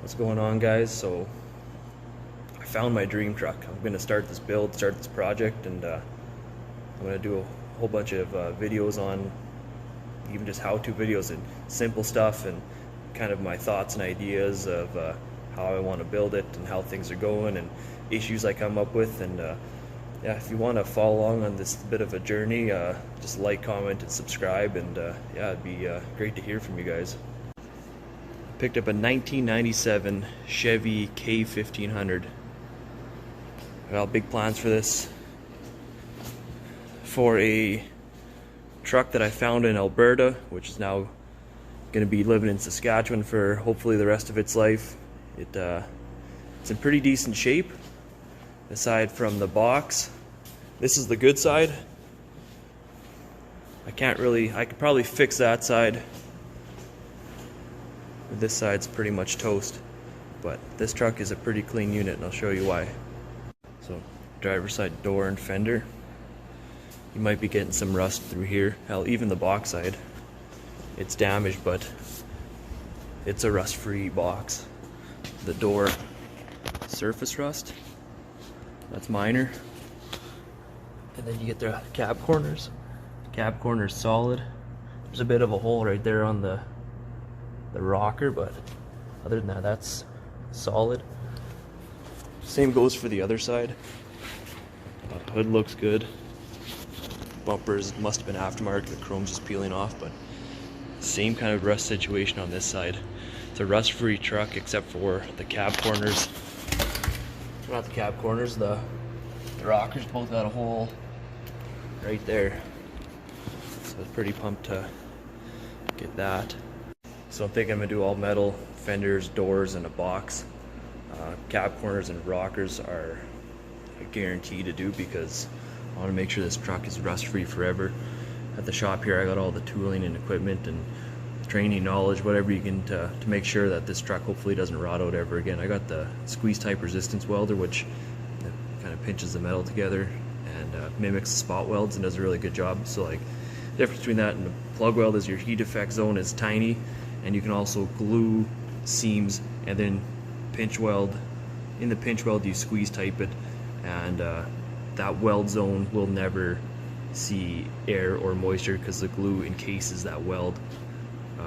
What's going on, guys? So I found my dream truck. I'm gonna start this project, and I'm gonna do a whole bunch of videos on even just how-to videos and simple stuff, and kind of my thoughts and ideas of how I want to build it and how things are going and issues I come up with. And yeah, if you want to follow along on this bit of a journey, just like, comment, and subscribe, and yeah, it'd be great to hear from you guys. Picked up a 1997 Chevy K1500. I got big plans for this, for a truck that I found in Alberta, which is now going to be living in Saskatchewan for hopefully the rest of its life. It's in pretty decent shape, aside from the box. This is the good side. I could probably fix that side. This side's pretty much toast, but this truck is a pretty clean unit, and I'll show you why. So, driver's side door and fender. You might be getting some rust through here. Hell, even the box side, it's damaged, but it's a rust-free box. The door, surface rust, that's minor. And then you get the cab corners. The cab corner's solid. There's a bit of a hole right there on the rocker, but other than that, that's solid. Same goes for the other side. Hood looks good. Bumpers must have been aftermarket, the chrome's just peeling off, but same kind of rust situation on this side. It's a rust-free truck except for the cab corners. Not the cab corners, the rockers both got a hole right there. So I was pretty pumped to get that. So I'm thinking I'm gonna do all metal, fenders, doors, and a box. Cab corners and rockers are a guarantee to do, because I want to make sure this truck is rust-free forever. At the shop here, I got all the tooling and equipment and training knowledge, whatever you can, to make sure that this truck hopefully doesn't rot out ever again. I got the squeeze type resistance welder, which kind of pinches the metal together and mimics the spot welds and does a really good job. So, like, the difference between that and the plug weld is your heat effect zone is tiny, and you can also glue seams and then pinch weld. In the pinch weld, you squeeze type it, and that weld zone will never see air or moisture because the glue encases that weld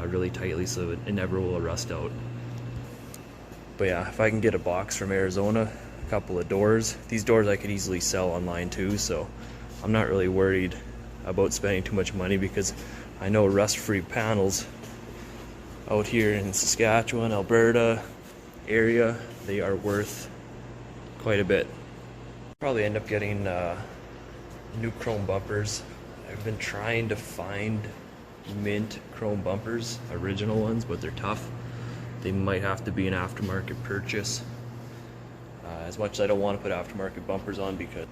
really tightly, so it never will rust out. But yeah, if I can get a box from Arizona, a couple of doors. These doors I could easily sell online too, so I'm not really worried about spending too much money, because I know rust-free panels out here in Saskatchewan, Alberta area, they are worth quite a bit. Probably end up getting new chrome bumpers. I've been trying to find mint chrome bumpers, original ones, but they're tough. They might have to be an aftermarket purchase. As much as I don't want to put aftermarket bumpers on, because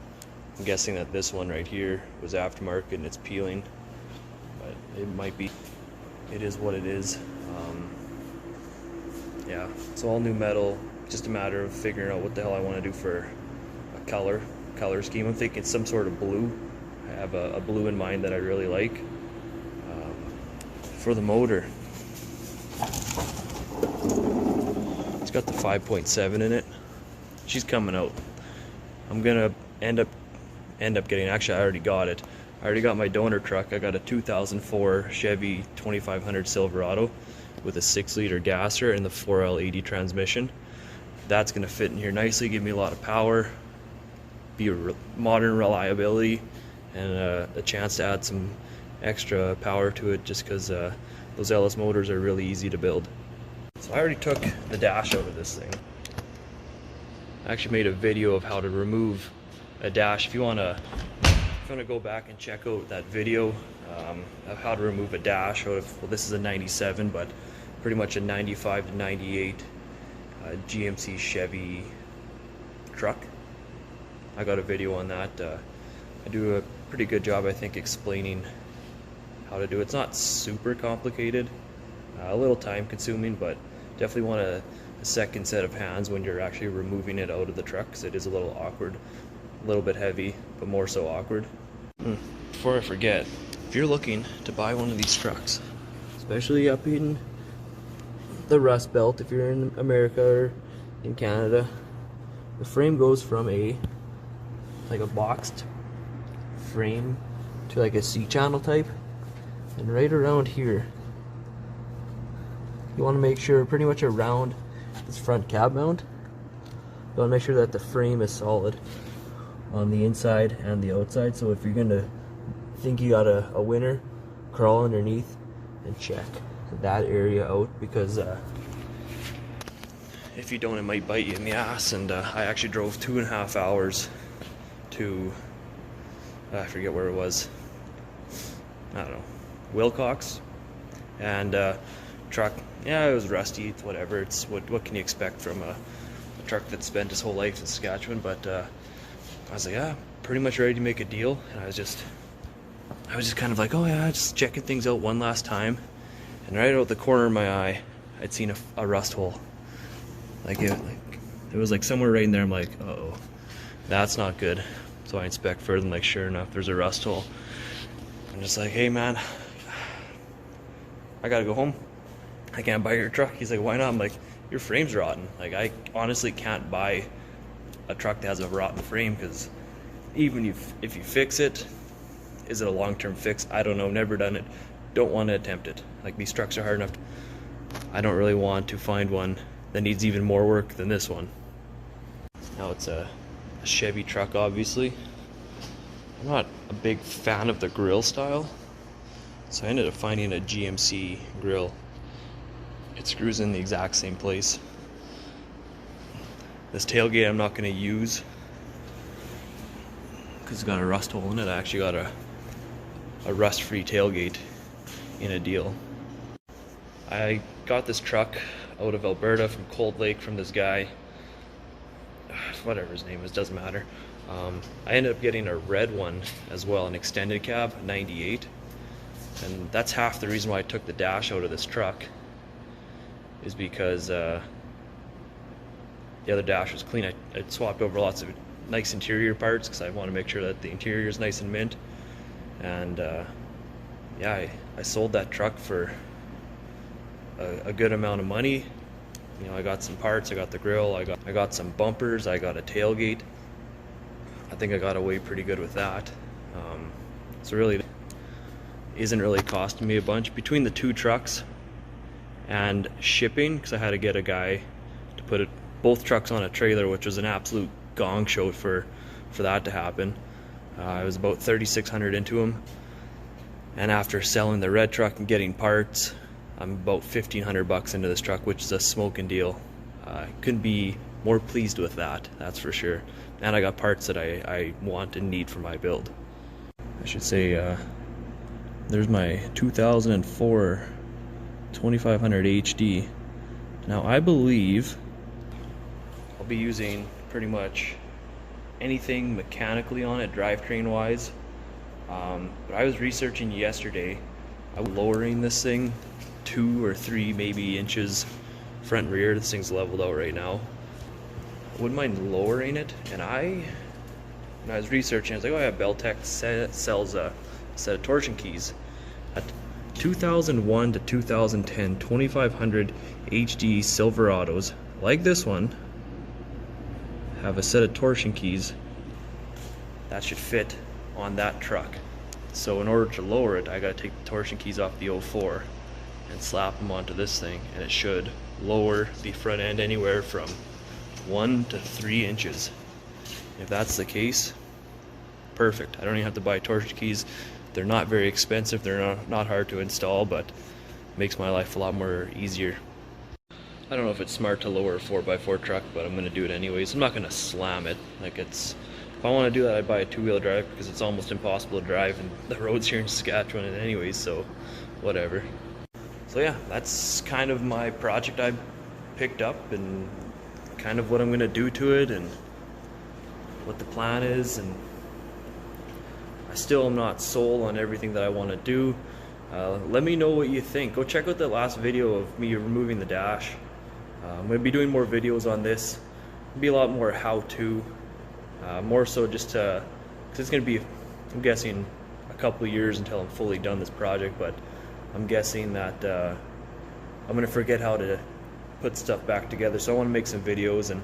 I'm guessing that this one right here was aftermarket and it's peeling, but it might be. It is what it is. Yeah, it's all new metal. Just a matter of figuring out what the hell I want to do for a color scheme. I'm thinking some sort of blue. I have a blue in mind that I really like. For the motor, it's got the 5.7 in it. She's coming out. I'm gonna end up getting, actually I already got it. I already got my donor truck. I got a 2004 Chevy 2500 Silverado with a 6-liter gasser and the 4L80 transmission. That's going to fit in here nicely, give me a lot of power, be a modern reliability, and a chance to add some extra power to it, just because those LS motors are really easy to build. So I already took the dash out of this thing. I actually made a video of how to remove a dash. If you want to go back and check out that video of how to remove a dash out of, well, this is a 97, but pretty much a 95 to 98 GMC Chevy truck. I got a video on that. I do a pretty good job, I think, explaining how to do it. It's not super complicated, a little time consuming, but definitely want a second set of hands when you're actually removing it out of the truck, because it is a little awkward, a little bit heavy, but more so awkward. Before I forget, if you're looking to buy one of these trucks, especially up in the rust belt if you're in America or in Canada. The frame goes from like a boxed frame to like a C-channel type, and right around here you want to make sure, pretty much around this front cab mount, you want to make sure that the frame is solid on the inside and the outside. So if you're gonna think you got a winner, crawl underneath and check that area out, because if you don't, it might bite you in the ass. And I actually drove 2.5 hours to I forget where it was, I don't know, Wilcox, and truck, yeah, it was rusty, whatever. It's what can you expect from a truck that spent his whole life in Saskatchewan? But I was like, yeah, pretty much ready to make a deal, and I was just kind of like, oh yeah, just checking things out one last time. And right out the corner of my eye, I'd seen a rust hole. Like it was like somewhere right in there. I'm like, uh-oh, that's not good. So I inspect further, and like, sure enough, there's a rust hole. I'm just like, hey man, I gotta go home. I can't buy your truck. He's like, why not? I'm like, your frame's rotten. Like, I honestly can't buy a truck that has a rotten frame, because even if you fix it, is it a long-term fix? I don't know, never done it, don't want to attempt it. Like, these trucks are hard enough. I don't really want to find one that needs even more work than this one. Now it's a Chevy truck, obviously. I'm not a big fan of the grill style, so I ended up finding a GMC grill. It screws in the exact same place. This tailgate I'm not going to use because it's got a rust hole in it. I actually got a rust-free tailgate in a deal. I got this truck out of Alberta from Cold Lake from this guy, whatever his name is, doesn't matter. I ended up getting a red one as well, an extended cab, 98, and that's half the reason why I took the dash out of this truck, is because the other dash was clean. I swapped over lots of nice interior parts because I want to make sure that the interior is nice and mint. And yeah, I sold that truck for a good amount of money. You know, I got some parts, I got the grill, I got some bumpers, I got a tailgate. I think I got away pretty good with that. So really, isn't really costing me a bunch between the two trucks and shipping, because I had to get a guy to put both trucks on a trailer, which was an absolute gong show for that to happen. I was about $3,600 into them, and after selling the red truck and getting parts, I'm about $1,500 into this truck, which is a smoking deal. Couldn't be more pleased with that, that's for sure. And I got parts that I want and need for my build. I should say, there's my 2004 2500 HD. Now I believe I'll be using pretty much anything mechanically on it, drivetrain wise. But I was researching yesterday. I was lowering this thing 2 or 3 maybe inches front and rear. This thing's leveled out right now. I wouldn't mind lowering it, and when I was researching, I was like, oh yeah, Beltec sells a set of torsion keys at 2001 to 2010 2500 HD Silverados like this one have a set of torsion keys that should fit on that truck. So in order to lower it, I gotta take the torsion keys off the 04 and slap them onto this thing, and it should lower the front end anywhere from 1 to 3 inches. If that's the case, perfect. I don't even have to buy torsion keys. They're not very expensive, they're not hard to install, but makes my life a lot more easier. I don't know if it's smart to lower a 4x4 truck, but I'm gonna do it anyways. I'm not gonna slam it. Like, if I want to do that, I'd buy a 2-wheel drive, because it's almost impossible to drive in the roads here in Saskatchewan anyways, so whatever. So yeah, that's kind of my project I picked up, and kind of what I'm gonna do to it, and what the plan is. And I still am not sold on everything that I want to do. Let me know what you think. Go check out the last video of me removing the dash. I'm going to be doing more videos on this. It'll be a lot more how-to, more so just to, because it's going to be, I'm guessing, a couple of years until I'm fully done this project, but I'm guessing that I'm going to forget how to put stuff back together. So I want to make some videos, and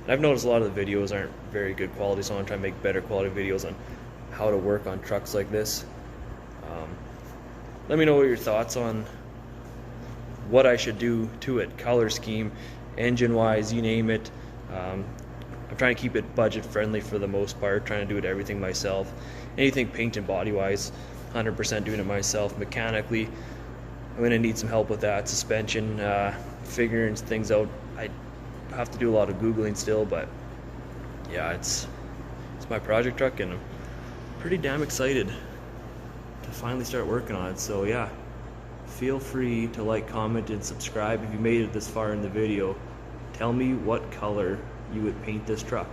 I've noticed a lot of the videos aren't very good quality, so I want to try to make better quality videos on how to work on trucks like this. Let me know what your thoughts on what I should do to it, color scheme, engine wise, you name it. I'm trying to keep it budget friendly for the most part, trying to do everything myself. Anything paint and body wise, 100% doing it myself. Mechanically, I'm going to need some help with that. Suspension, figuring things out. I have to do a lot of Googling still, but yeah, it's my project truck, and I'm pretty damn excited to finally start working on it. So yeah, feel free to like, comment, and subscribe if you made it this far in the video. Tell me what color you would paint this truck.